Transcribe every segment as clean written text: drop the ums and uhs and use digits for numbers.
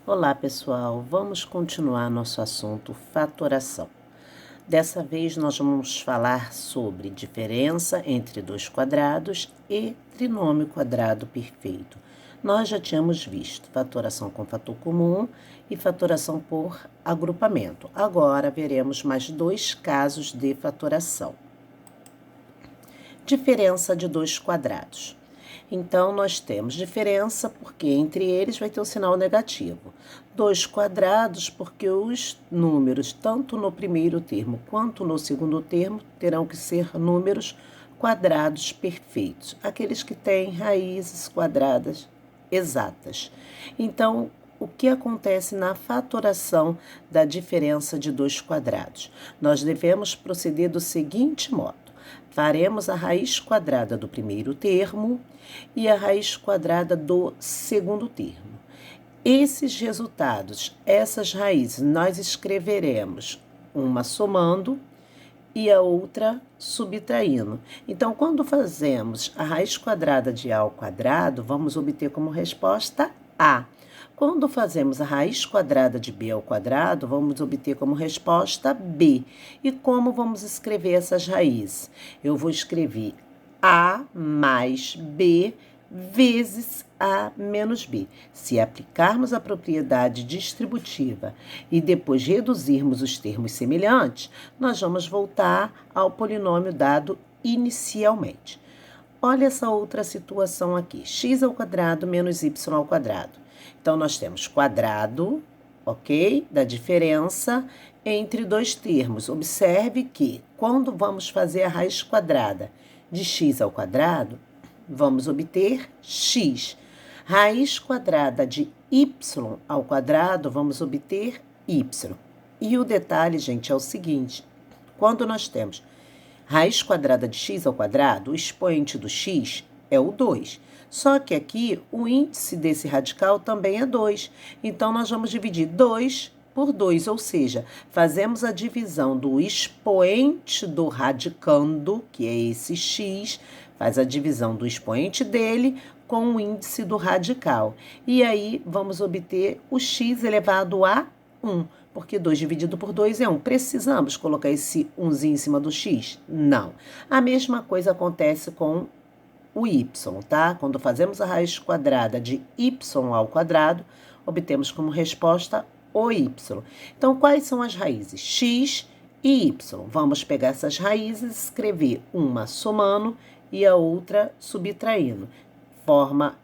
Olá, pessoal. Vamos continuar nosso assunto fatoração. Dessa vez, nós vamos falar sobre diferença entre dois quadrados e trinômio quadrado perfeito. Nós já tínhamos visto fatoração com fator comum e fatoração por agrupamento. Agora, veremos mais dois casos de fatoração. Diferença de dois quadrados. Então, nós temos diferença porque entre eles vai ter o sinal negativo. Dois quadrados porque os números, tanto no primeiro termo quanto no segundo termo, terão que ser números quadrados perfeitos, aqueles que têm raízes quadradas exatas. Então, o que acontece na fatoração da diferença de dois quadrados? Nós devemos proceder do seguinte modo. Faremos a raiz quadrada do primeiro termo e a raiz quadrada do segundo termo. Esses resultados, essas raízes, nós escreveremos uma somando e a outra subtraindo. Então, quando fazemos a raiz quadrada de A ao quadrado, vamos obter como resposta A. Quando fazemos a raiz quadrada de B ao quadrado, vamos obter como resposta B. E como vamos escrever essas raízes? Eu vou escrever A mais B vezes A menos B. Se aplicarmos a propriedade distributiva e depois reduzirmos os termos semelhantes, nós vamos voltar ao polinômio dado inicialmente. Olha essa outra situação aqui, x ao quadrado menos y ao quadrado. Então, nós temos quadrado, ok? Da diferença entre dois termos. Observe que, quando vamos fazer a raiz quadrada de x ao quadrado, vamos obter x. Raiz quadrada de y ao quadrado, vamos obter y. E o detalhe, gente, é o seguinte. Quando nós temos raiz quadrada de x ao quadrado, o expoente do x é o 2. Só que aqui o índice desse radical também é 2. Então, nós vamos dividir 2 por 2, ou seja, fazemos a divisão do expoente do radicando, que é esse x, faz a divisão do expoente dele com o índice do radical. E aí, vamos obter o x elevado a 1. Porque 2 dividido por 2 é 1. Precisamos colocar esse 1zinho em cima do x? Não. A mesma coisa acontece com o y, tá? Quando fazemos a raiz quadrada de y ao quadrado, obtemos como resposta o y. Então, quais são as raízes? X e y. Vamos pegar essas raízes e escrever uma somando e a outra subtraindo. Forma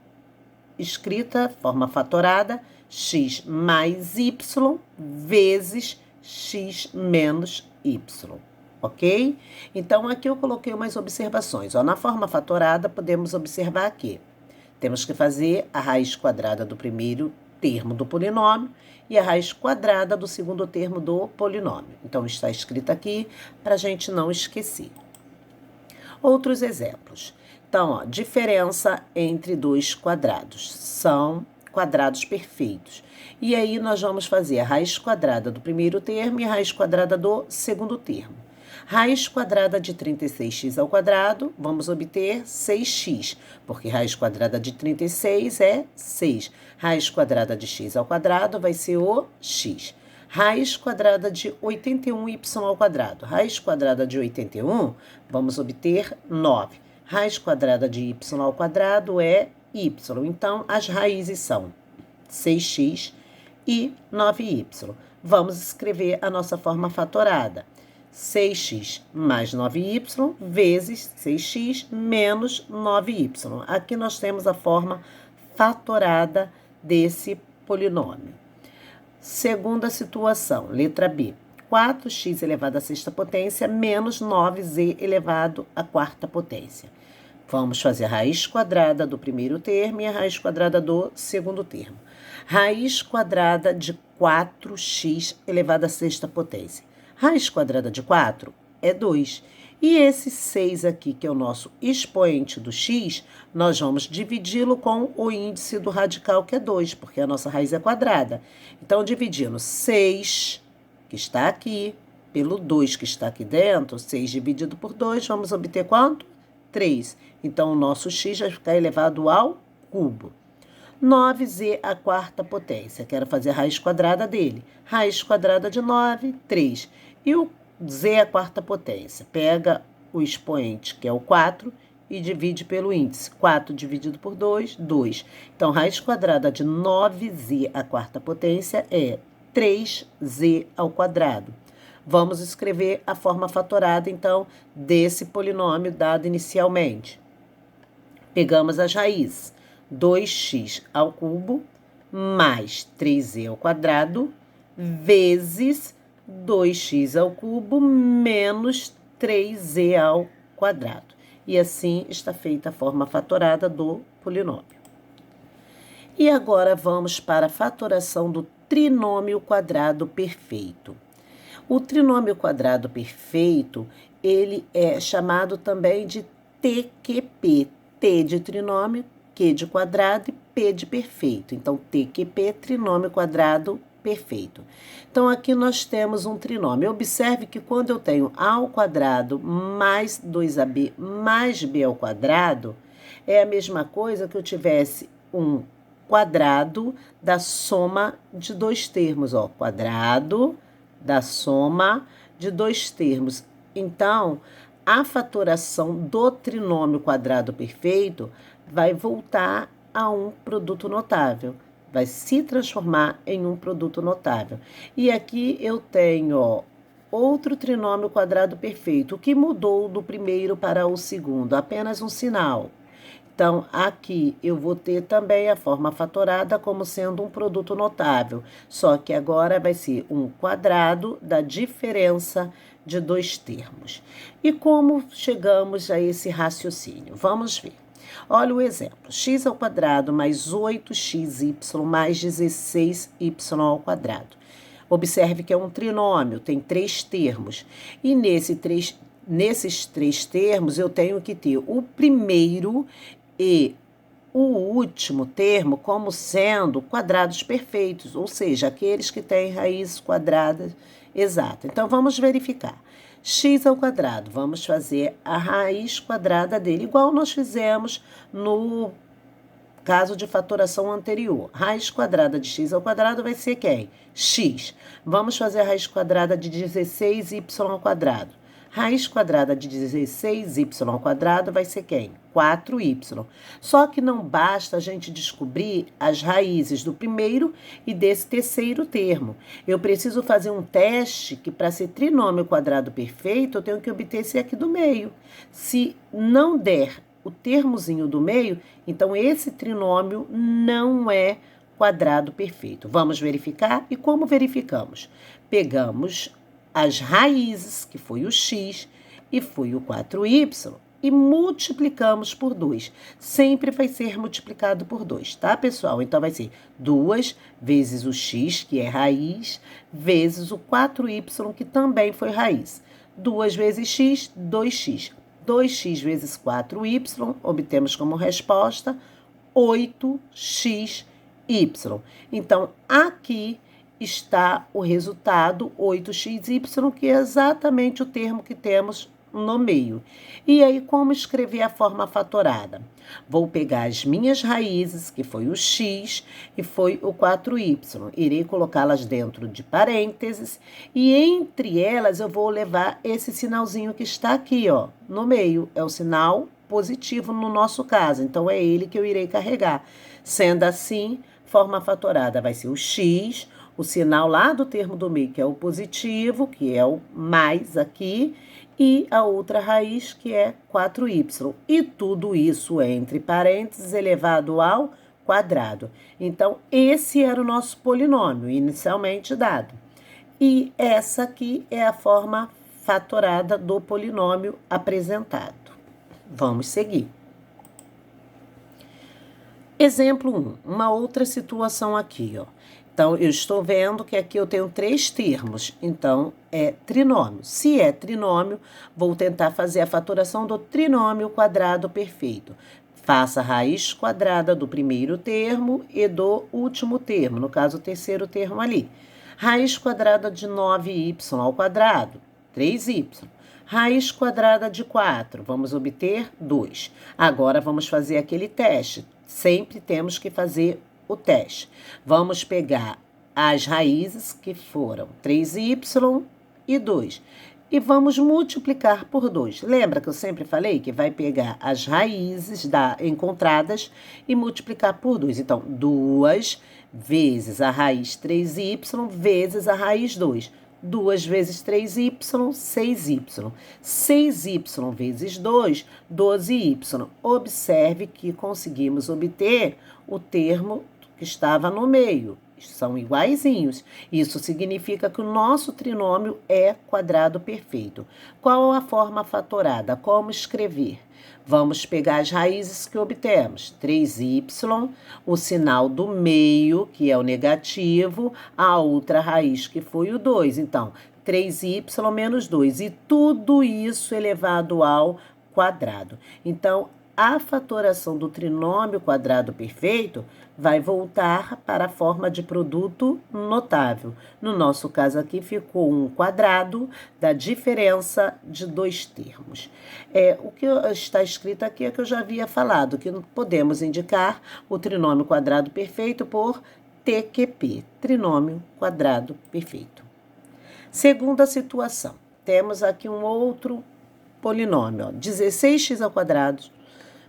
escrita, forma fatorada, x mais y vezes x menos y, ok? Então, aqui eu coloquei umas observações. Na forma fatorada, podemos observar aqui. Temos que fazer a raiz quadrada do primeiro termo do polinômio e a raiz quadrada do segundo termo do polinômio. Então, está escrito aqui para a gente não esquecer. Outros exemplos. Então, diferença entre dois quadrados. São quadrados perfeitos. E aí, nós vamos fazer a raiz quadrada do primeiro termo e a raiz quadrada do segundo termo. Raiz quadrada de 36x ao quadrado, vamos obter 6x, porque raiz quadrada de 36 é 6. Raiz quadrada de x ao quadrado vai ser o x. Raiz quadrada de 81y ao quadrado. Raiz quadrada de 81, vamos obter 9. Raiz quadrada de y ao quadrado é y. Então, as raízes são 6x e 9y. Vamos escrever a nossa forma fatorada. 6x mais 9y vezes 6x menos 9y. Aqui nós temos a forma fatorada desse polinômio. Segunda situação, letra B. 4x elevado à sexta potência menos 9z elevado à quarta potência. Vamos fazer a raiz quadrada do primeiro termo e a raiz quadrada do segundo termo. Raiz quadrada de 4x elevado à sexta potência. Raiz quadrada de 4 é 2. E esse 6 aqui, que é o nosso expoente do x, nós vamos dividi-lo com o índice do radical, que é 2, porque a nossa raiz é quadrada. Então, dividindo 6, que está aqui, pelo 2, que está aqui dentro, 6 dividido por 2, vamos obter quanto? 3. Então, o nosso x vai ficar elevado ao cubo. 9z à quarta potência. Quero fazer a raiz quadrada dele. Raiz quadrada de 9, 3. E o z à quarta potência. Pega o expoente, que é o 4, e divide pelo índice. 4 dividido por 2, 2. Então, raiz quadrada de 9z à quarta potência é 3z ao quadrado. Vamos escrever a forma fatorada, então, desse polinômio dado inicialmente. Pegamos as raízes. 2x ao cubo mais 3z ao quadrado vezes 2x ao cubo menos 3z ao quadrado. E assim está feita a forma fatorada do polinômio. E agora vamos para a fatoração do trinômio quadrado perfeito. O trinômio quadrado perfeito, ele é chamado também de TQP. T de trinômio, Q de quadrado e P de perfeito. Então, TQP, trinômio quadrado perfeito. Então, aqui nós temos um trinômio. Observe que quando eu tenho A ao quadrado mais 2AB mais B ao quadrado, é a mesma coisa que eu tivesse um quadrado da soma de dois termos, ó, quadrado da soma de dois termos. Então, a fatoração do trinômio quadrado perfeito vai voltar a um produto notável, vai se transformar em um produto notável. E aqui eu tenho, ó, outro trinômio quadrado perfeito. O que mudou do primeiro para o segundo? Apenas um sinal. Então, aqui eu vou ter também a forma fatorada como sendo um produto notável, só que agora vai ser um quadrado da diferença de dois termos. E como chegamos a esse raciocínio? Vamos ver. Olha o exemplo. X ao quadrado mais 8xy mais 16y ao quadrado. Observe que é um trinômio, tem três termos. E nesses três termos eu tenho que ter o primeiro e o último termo como sendo quadrados perfeitos, ou seja, aqueles que têm raízes quadradas exatas. Então, vamos verificar. X ao quadrado, vamos fazer a raiz quadrada dele, igual nós fizemos no caso de fatoração anterior. Raiz quadrada de x ao quadrado vai ser quem? X. Vamos fazer a raiz quadrada de 16y ao quadrado. Raiz quadrada de 16y ao quadrado vai ser quem? 4y. Só que não basta a gente descobrir as raízes do primeiro e desse terceiro termo. Eu preciso fazer um teste que, para ser trinômio quadrado perfeito, eu tenho que obter esse aqui do meio. Se não der o termozinho do meio, então esse trinômio não é quadrado perfeito. Vamos verificar? E como verificamos? Pegamos as raízes, que foi o x e foi o 4y, e multiplicamos por 2. Sempre vai ser multiplicado por 2, tá, pessoal? Então, vai ser 2 vezes o x, que é raiz, vezes o 4y, que também foi raiz. 2 vezes x, 2x. 2x vezes 4y, obtemos como resposta 8xy. Então, aqui está o resultado 8xy, que é exatamente o termo que temos no meio. E aí, como escrever a forma fatorada? Vou pegar as minhas raízes, que foi o x e foi o 4y. Irei colocá-las dentro de parênteses e entre elas eu vou levar esse sinalzinho que está aqui, ó, no meio. É o sinal positivo no nosso caso, então é ele que eu irei carregar. Sendo assim, forma fatorada vai ser o x, o sinal lá do termo do meio, que é o positivo, que é o mais aqui, e a outra raiz, que é 4y. E tudo isso entre parênteses elevado ao quadrado. Então, esse era o nosso polinômio inicialmente dado. E essa aqui é a forma fatorada do polinômio apresentado. Vamos seguir. Exemplo 1, uma outra situação aqui, ó. Então, eu estou vendo que aqui eu tenho três termos, então é trinômio. Se é trinômio, vou tentar fazer a fatoração do trinômio quadrado perfeito. Faça a raiz quadrada do primeiro termo e do último termo, no caso, o terceiro termo ali. Raiz quadrada de 9y ao quadrado, 3y. Raiz quadrada de 4, vamos obter 2. Agora, vamos fazer aquele teste. Sempre temos que fazer o teste. Vamos pegar as raízes, que foram 3y e 2. E vamos multiplicar por 2. Lembra que eu sempre falei que vai pegar as raízes encontradas e multiplicar por 2. Então, 2 vezes a raiz 3y vezes a raiz 2. 2 vezes 3y, 6y. 6y vezes 2, 12y. Observe que conseguimos obter o termo que estava no meio. São iguaizinhos. Isso significa que o nosso trinômio é quadrado perfeito. Qual a forma fatorada? Como escrever? Vamos pegar as raízes que obtemos. 3y, o sinal do meio, que é o negativo, a outra raiz, que foi o 2. Então, 3y menos 2. E tudo isso elevado ao quadrado. Então, a fatoração do trinômio quadrado perfeito vai voltar para a forma de produto notável. No nosso caso aqui, ficou um quadrado da diferença de dois termos. O que está escrito aqui é que eu já havia falado, que podemos indicar o trinômio quadrado perfeito por TQP, trinômio quadrado perfeito. Segunda situação, temos aqui um outro polinômio, 16x ao quadrado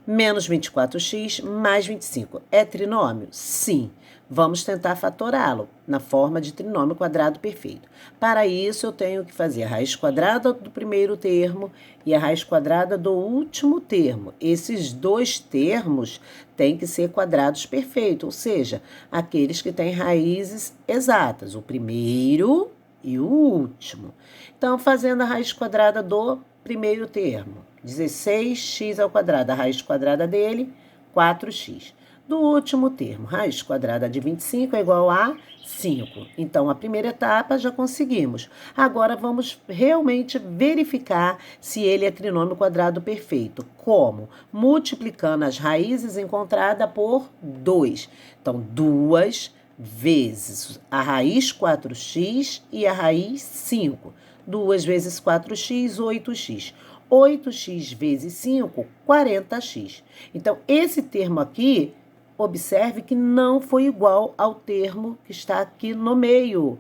menos 24x mais 25. É trinômio? Sim. Vamos tentar fatorá-lo na forma de trinômio quadrado perfeito. Para isso, eu tenho que fazer a raiz quadrada do primeiro termo e a raiz quadrada do último termo. Esses dois termos têm que ser quadrados perfeitos, ou seja, aqueles que têm raízes exatas, o primeiro e o último. Então, fazendo a raiz quadrada do primeiro termo, 16x ao quadrado, a raiz quadrada dele, 4x. Do último termo, raiz quadrada de 25 é igual a 5. Então, a primeira etapa já conseguimos. Agora, vamos realmente verificar se ele é trinômio quadrado perfeito. Como? Multiplicando as raízes encontradas por 2. Então, 2 vezes a raiz 4x e a raiz 5. 2 vezes 4x, 8x. 8x vezes 5, 40x. Então, esse termo aqui, observe que não foi igual ao termo que está aqui no meio.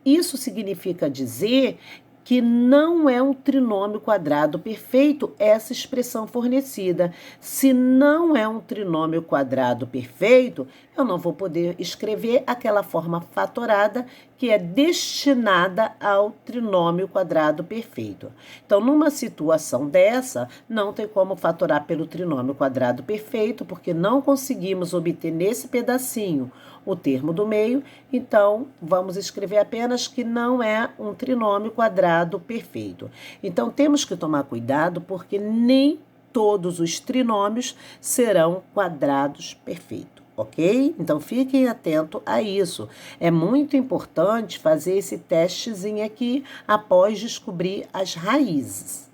Isso significa dizer que não é um trinômio quadrado perfeito essa expressão fornecida. Se não é um trinômio quadrado perfeito, eu não vou poder escrever aquela forma fatorada que é destinada ao trinômio quadrado perfeito. Então, numa situação dessa, não tem como fatorar pelo trinômio quadrado perfeito, porque não conseguimos obter nesse pedacinho o termo do meio, então vamos escrever apenas que não é um trinômio quadrado perfeito. Então, temos que tomar cuidado, porque nem todos os trinômios serão quadrados perfeitos. Ok? Então, fiquem atentos a isso. É muito importante fazer esse testezinho aqui após descobrir as raízes.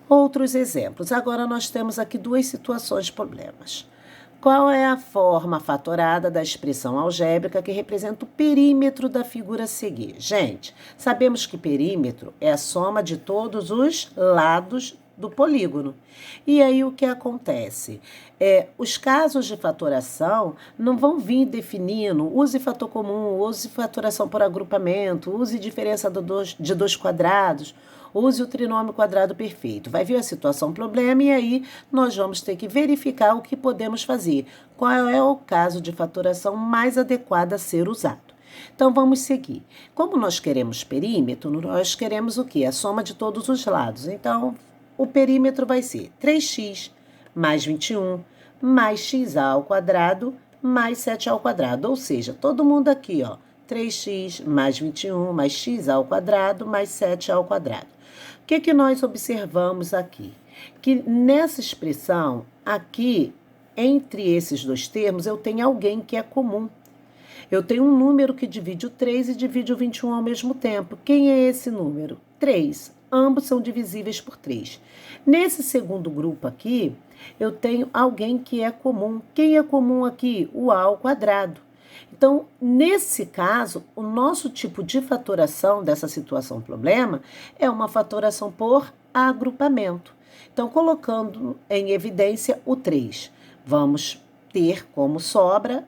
Outros exemplos. Agora, nós temos aqui duas situações de problemas. Qual é a forma fatorada da expressão algébrica que representa o perímetro da figura a seguir? Gente, sabemos que perímetro é a soma de todos os lados do polígono. E aí o que acontece? Os casos de fatoração não vão vir definindo, use fator comum, use fatoração por agrupamento, use diferença de dois quadrados, use o trinômio quadrado perfeito. Vai vir a situação problema e aí nós vamos ter que verificar o que podemos fazer. Qual é o caso de fatoração mais adequado a ser usado? Então, vamos seguir. Como nós queremos perímetro, nós queremos o quê? A soma de todos os lados. Então, o perímetro vai ser 3x mais 21 mais x ao quadrado mais 7 ao quadrado. Ou seja, todo mundo aqui, ó, 3x mais 21 mais x ao quadrado mais 7 ao quadrado. O que nós observamos aqui? Que nessa expressão, aqui, entre esses dois termos, eu tenho alguém que é comum. Eu tenho um número que divide o 3 e divide o 21 ao mesmo tempo. Quem é esse número? 3. Ambos são divisíveis por 3. Nesse segundo grupo aqui, eu tenho alguém que é comum. Quem é comum aqui? O a ao quadrado. Então, nesse caso, o nosso tipo de fatoração dessa situação problema é uma fatoração por agrupamento. Então, colocando em evidência o 3, vamos ter como sobra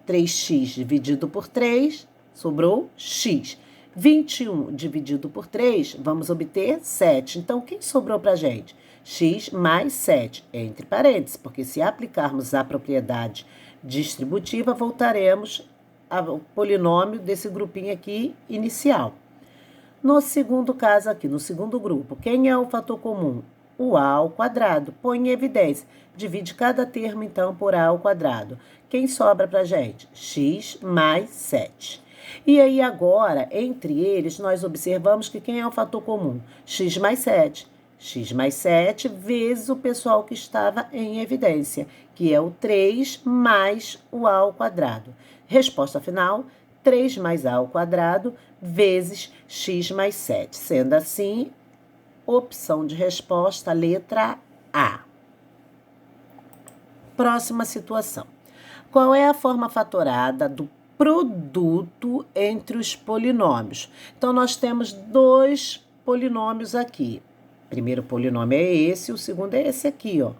3x dividido por 3, sobrou x. 21 dividido por 3, vamos obter 7. Então, o que sobrou para a gente? X mais 7, entre parênteses, porque se aplicarmos a propriedade distributiva, voltaremos ao polinômio desse grupinho aqui inicial. No segundo caso aqui, no segundo grupo, quem é o fator comum? O a ao quadrado. Põe em evidência. Divide cada termo, então, por a ao quadrado. Quem sobra para a gente? X mais 7. E aí, agora, entre eles, nós observamos que quem é o fator comum? X mais 7. X mais 7 vezes o pessoal que estava em evidência, que é o 3 mais o a ao quadrado. Resposta final, 3 mais a ao quadrado vezes x mais 7. Sendo assim, opção de resposta, letra A. Próxima situação. Qual é a forma fatorada do produto entre os polinômios? Então, nós temos dois polinômios aqui. O primeiro polinômio é esse, o segundo é esse aqui, ó.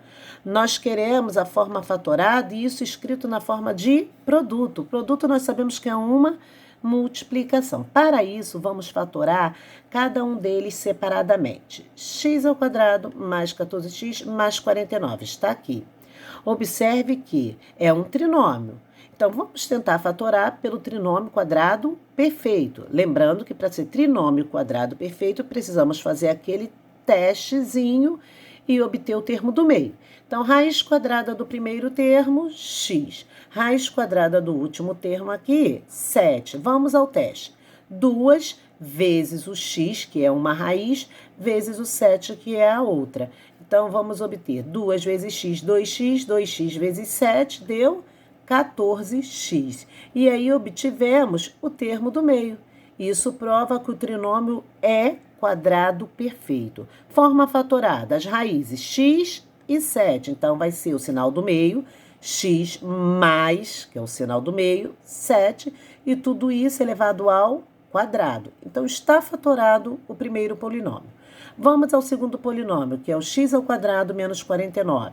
Nós queremos a forma fatorada e isso escrito na forma de produto. Produto nós sabemos que é uma multiplicação. Para isso, vamos fatorar cada um deles separadamente. X ao quadrado mais 14x mais 49, está aqui. Observe que é um trinômio. Então, vamos tentar fatorar pelo trinômio quadrado perfeito. Lembrando que para ser trinômio quadrado perfeito, precisamos fazer aquele testezinho e obter o termo do meio. Então, raiz quadrada do primeiro termo, x. Raiz quadrada do último termo aqui, 7. Vamos ao teste. 2 vezes o x, que é uma raiz, vezes o 7, que é a outra. Então, vamos obter 2 vezes x, 2x, 2x vezes 7, deu 14x. E aí, obtivemos o termo do meio. Isso prova que o trinômio é quadrado perfeito. Forma fatorada, as raízes x e 7. Então, vai ser o sinal do meio, x mais, que é o sinal do meio, 7. E tudo isso elevado ao quadrado. Então, está fatorado o primeiro polinômio. Vamos ao segundo polinômio, que é o x ao quadrado menos 49.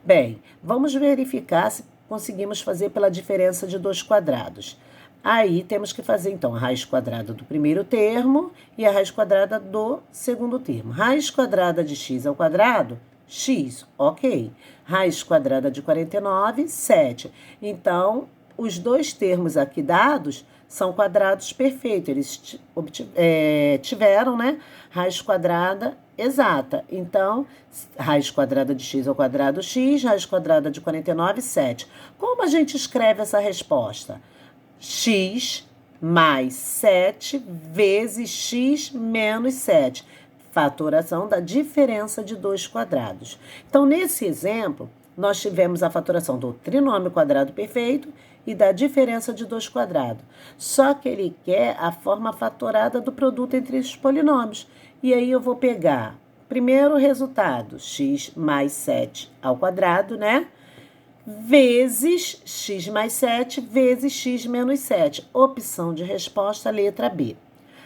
Bem, vamos verificar se conseguimos fazer pela diferença de dois quadrados. Aí, temos que fazer, então, a raiz quadrada do primeiro termo e a raiz quadrada do segundo termo. Raiz quadrada de x ao quadrado, x, ok. Raiz quadrada de 49, 7. Então, os dois termos aqui dados são quadrados perfeitos. Eles tiveram, né, raiz quadrada exata. Então, raiz quadrada de x ao quadrado, x. Raiz quadrada de 49, 7. Como a gente escreve essa resposta? X mais 7 vezes x menos 7. Fatoração da diferença de dois quadrados. Então, nesse exemplo, nós tivemos a fatoração do trinômio quadrado perfeito e da diferença de dois quadrados. Só que ele quer a forma fatorada do produto entre os polinômios. E aí eu vou pegar, primeiro resultado, x mais 7 ao quadrado, né? Vezes x mais 7 vezes x menos 7. Opção de resposta, letra B.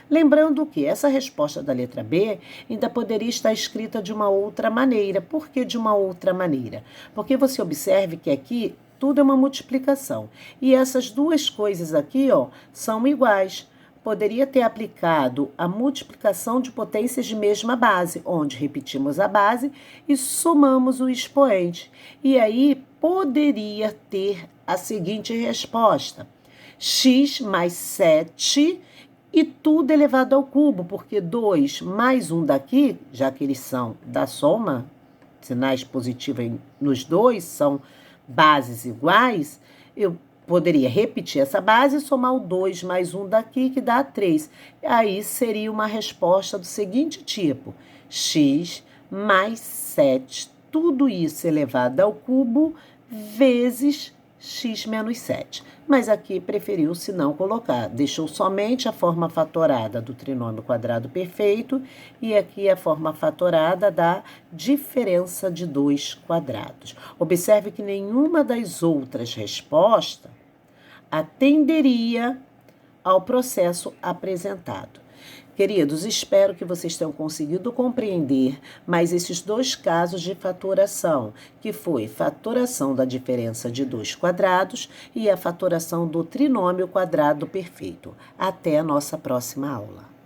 Lembrando que essa resposta da letra B ainda poderia estar escrita de uma outra maneira. Por que de uma outra maneira? Porque você observe que aqui tudo é uma multiplicação. E essas duas coisas aqui, ó, são iguais. Poderia ter aplicado a multiplicação de potências de mesma base, onde repetimos a base e somamos o expoente. E aí poderia ter a seguinte resposta: x mais 7 e tudo elevado ao cubo, porque 2 mais 1 daqui, já que eles são da soma, sinais positivos nos dois, são bases iguais, eu poderia repetir essa base e somar o 2 mais 1 daqui, que dá 3. Aí seria uma resposta do seguinte tipo: x mais 7, tudo isso elevado ao cubo, vezes x menos 7. Mas aqui preferiu-se não colocar, deixou somente a forma fatorada do trinômio quadrado perfeito e aqui a forma fatorada da diferença de dois quadrados. Observe que nenhuma das outras respostas atenderia ao processo apresentado. Queridos, espero que vocês tenham conseguido compreender mais esses dois casos de fatoração, que foi fatoração da diferença de dois quadrados e a fatoração do trinômio quadrado perfeito. Até a nossa próxima aula.